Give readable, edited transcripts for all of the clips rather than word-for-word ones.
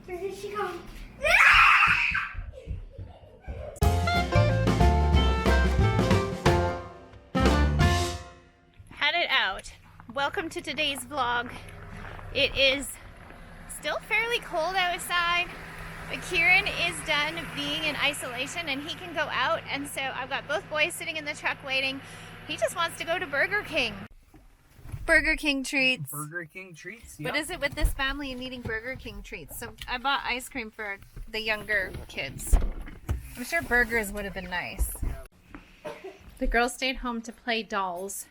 Where did she go? Headed out. Welcome to today's vlog. It is still fairly cold outside, but Keiran is done being in isolation and he can go out, and so I've got both boys sitting in the truck waiting. He just wants to go to Burger King. Burger King treats. Burger King treats, yeah. What is it with this family and eating Burger King treats? So I bought ice cream for the younger kids. I'm sure burgers would have been nice. The girls stayed home to play dolls.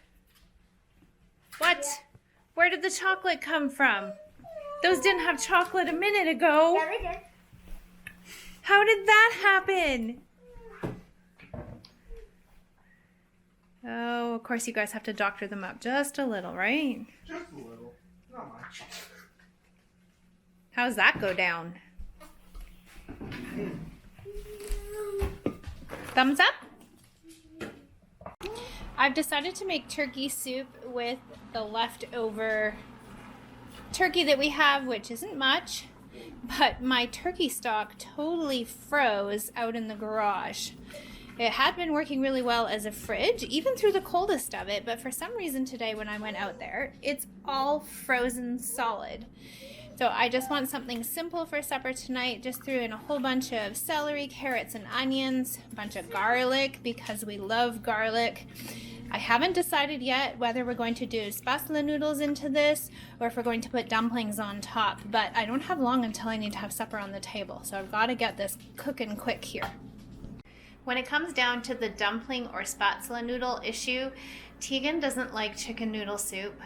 What? Where did the chocolate come from? Those didn't have chocolate a minute ago. Yeah, they did. How did that happen? Oh, of course you guys have to doctor them up just a little, right? Just a little. Not much. How's that go down? Thumbs up? I've decided to make turkey soup with the leftover turkey that we have, which isn't much, but my turkey stock totally froze out in the garage. It had been working really well as a fridge, even through the coldest of it, but for some reason today when I went out there, it's all frozen solid. So I just want something simple for supper tonight. Just threw in a whole bunch of celery, carrots, and onions, a bunch of garlic because we love garlic. I haven't decided yet whether we're going to do Spaetzle noodles into this or if we're going to put dumplings on top, but I don't have long until I need to have supper on the table, so I've got to get this cooking quick here. When it comes down to the dumpling or Spaetzle noodle issue, Tegan doesn't like chicken noodle soup.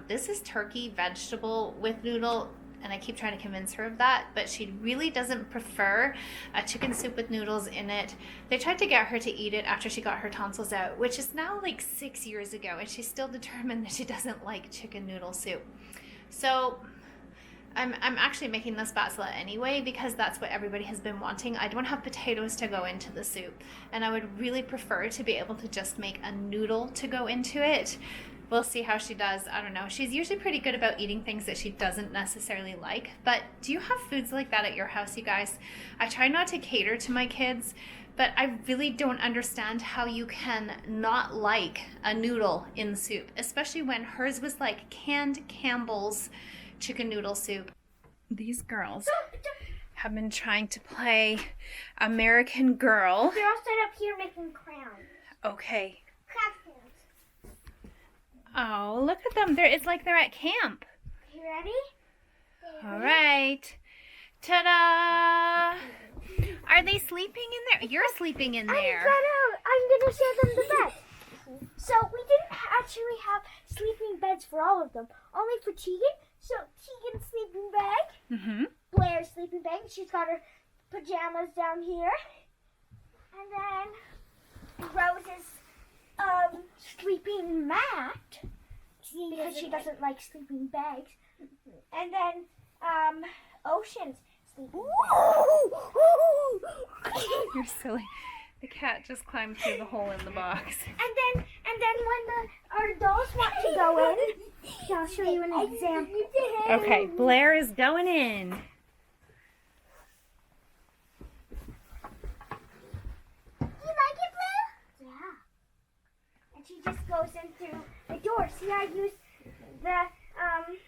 This is turkey vegetable with noodle, and I keep trying to convince her of that, but she really doesn't prefer a chicken soup with noodles in it. They tried to get her to eat it after she got her tonsils out, which is now like 6 years ago, and she's still determined that she doesn't like chicken noodle soup. So I'm actually making the Spaetzle anyway because that's what everybody has been wanting. I don't have potatoes to go into the soup, and I would really prefer to be able to just make a noodle to go into it. We'll see how she does. I don't know. She's usually pretty good about eating things that she doesn't necessarily like, but do you have foods like that at your house, you guys? I try not to cater to my kids, but I really don't understand how you can not like a noodle in soup, especially when hers was like canned Campbell's chicken noodle soup. These girls have been trying to play American Girl. They're all set up here making crowns. Okay. Crowns. Oh, look at them. It's like they're at camp. You ready? All right. Ta-da! Are they sleeping in there? You're sleeping in there. I'm gonna show them the bed. So we didn't actually have sleeping beds for all of them, only for Tegan. So Tegan's sleeping bag, Blair's sleeping bag. She's got her pajamas down here, and then Rose's sleeping mat because she doesn't like sleeping bags, and then Ocean's sleeping bag. You're silly. The cat just climbed through the hole in the box. And then when our dolls want to go in, I'll show you an example. Okay, Blair is going in. You like it, Blue? Yeah. And she just goes in through the door. See, I use the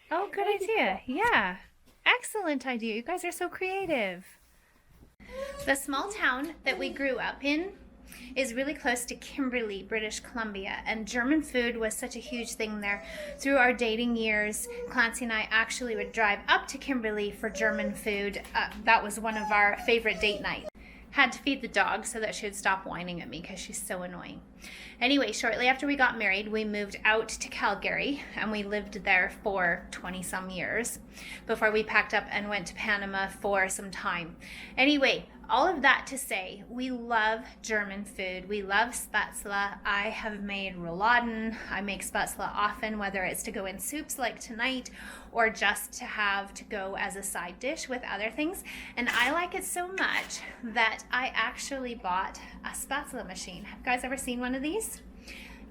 Oh, good idea. Yeah. Excellent idea. You guys are so creative. The small town that we grew up in is really close to Kimberley, British Columbia, and German food was such a huge thing there. Through our dating years, Clancy and I actually would drive up to Kimberley for German food. That was one of our favorite date nights. Had to feed the dog so that she would stop whining at me because she's so annoying. Anyway, shortly after we got married, we moved out to Calgary, and we lived there for 20-some years before we packed up and went to Panama for some time. Anyway, all of that to say, we love German food. We love Spaetzle. I have made rouladen. I make Spaetzle often, whether it's to go in soups like tonight or just to have to go as a side dish with other things. And I like it so much that I actually bought a Spaetzle machine. Have you guys ever seen one of these?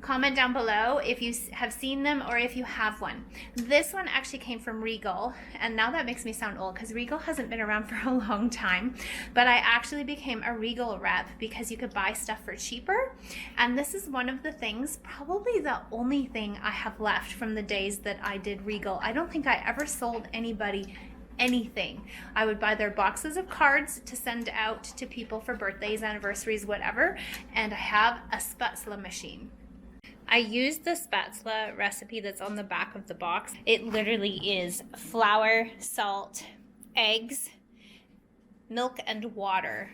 Comment down below if you have seen them or if you have one. This one actually came from Regal, and now that makes me sound old because Regal hasn't been around for a long time, but I actually became a Regal rep because you could buy stuff for cheaper, and this is one of the things, probably the only thing I have left from the days that I did Regal. I don't think I ever sold anybody anything. I would buy their boxes of cards to send out to people for birthdays, anniversaries, whatever, and I have a Spaetzle machine. I used the Spaetzle recipe that's on the back of the box. It literally is flour, salt, eggs, milk, and water.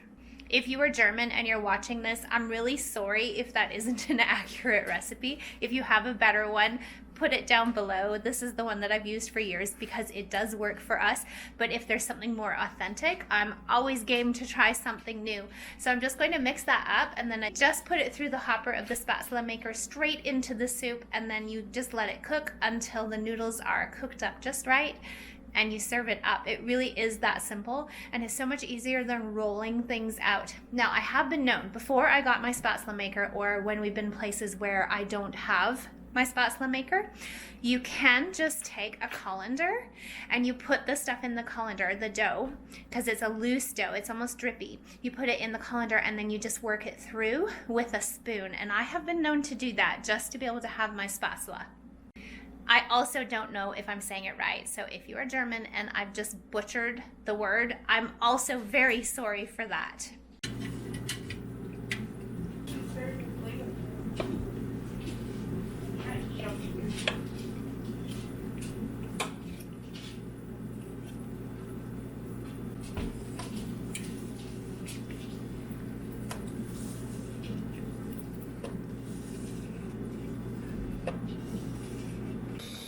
If you are German and you're watching this, I'm really sorry if that isn't an accurate recipe. If you have a better one, put it down below. This is the one that I've used for years because it does work for us. But if there's something more authentic, I'm always game to try something new. So I'm just going to mix that up, and then I just put it through the hopper of the Spaetzle maker straight into the soup, and then you just let it cook until the noodles are cooked up just right, and you serve it up. It really is that simple, and it's so much easier than rolling things out. Now, I have been known, before I got my Spaetzle maker, or when we've been places where I don't have my Spaetzle maker, you can just take a colander and you put the stuff in the colander, the dough, because it's a loose dough, it's almost drippy. You put it in the colander and then you just work it through with a spoon, and I have been known to do that just to be able to have my Spaetzle. I also don't know if I'm saying it right, so if you are German and I've just butchered the word, I'm also very sorry for that.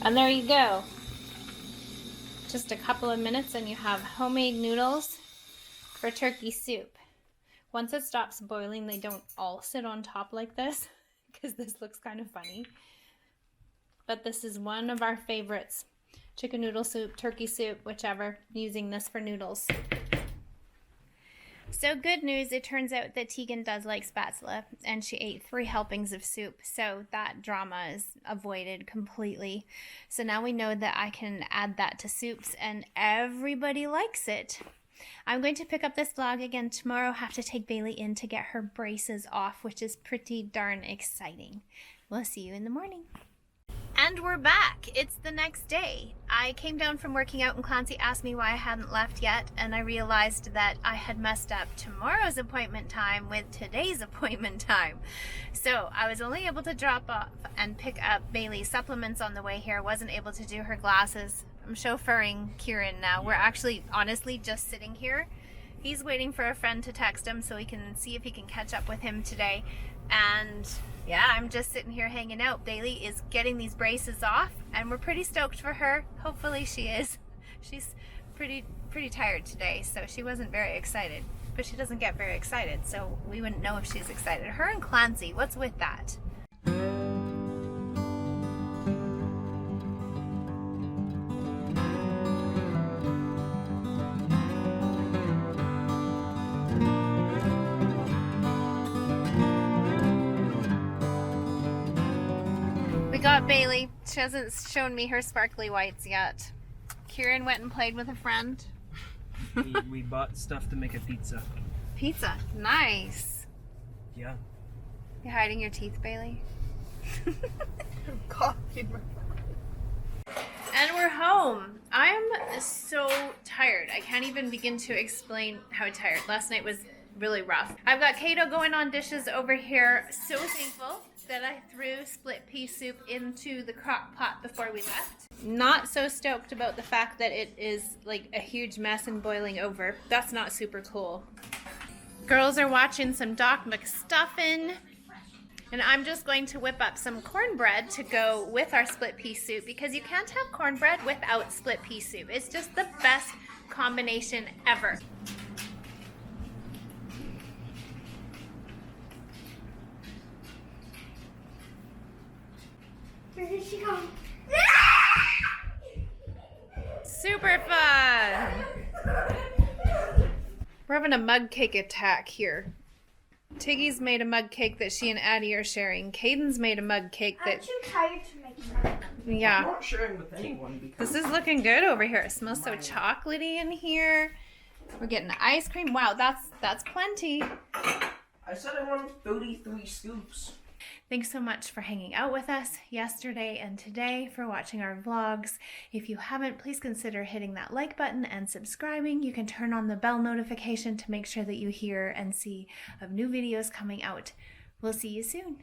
And there you go. Just a couple of minutes and you have homemade noodles for turkey soup. Once it stops boiling, they don't all sit on top like this because this looks kind of funny. But this is one of our favorites. Chicken noodle soup, turkey soup, whichever, using this for noodles. So good news, it turns out that Tegan does like Spaetzle, and she ate 3 helpings of soup, so that drama is avoided completely. So now we know that I can add that to soups, and everybody likes it. I'm going to pick up this vlog again tomorrow. Have to take Bailey in to get her braces off, which is pretty darn exciting. We'll see you in the morning. And we're back. It's the next day. I came down from working out and Clancy asked me why I hadn't left yet, and I realized that I had messed up tomorrow's appointment time with today's appointment time. So I was only able to drop off and pick up Bailey's supplements on the way here. Wasn't able to do her glasses. I'm chauffeuring Keiran now. We're actually honestly just sitting here. He's waiting for a friend to text him so he can see if he can catch up with him today. And yeah, I'm just sitting here hanging out. Bailey is getting these braces off, and we're pretty stoked for her. Hopefully she is. She's pretty tired today, so she wasn't very excited. But she doesn't get very excited, so we wouldn't know if she's excited. Her and Clancy, what's with that? We got Bailey. She hasn't shown me her sparkly whites yet. Keiran went and played with a friend. we bought stuff to make a pizza. Pizza. Nice. Yeah. You hiding your teeth, Bailey? Coffee. And we're home. I'm so tired. I can't even begin to explain how tired. Last night was really rough. I've got Kato going on dishes over here. So thankful that I threw split pea soup into the crock pot before we left. Not so stoked about the fact that it is like a huge mess and boiling over. That's not super cool. Girls are watching some Doc McStuffin, and I'm just going to whip up some cornbread to go with our split pea soup because you can't have cornbread without split pea soup. It's just the best combination ever. Where did she go? Super fun! We're having a mug cake attack here. Tiggy's made a mug cake that she and Addie are sharing. Caden's made a mug cake I'm that, too tired to make mine. I'm yeah. not sharing with anyone because This is looking good over here. It smells so chocolatey in here. We're getting ice cream. Wow, that's plenty. I said I wanted 33 scoops. Thanks so much for hanging out with us yesterday and today, for watching our vlogs. If you haven't, please consider hitting that like button and subscribing. You can turn on the bell notification to make sure that you hear and see of new videos coming out. We'll see you soon.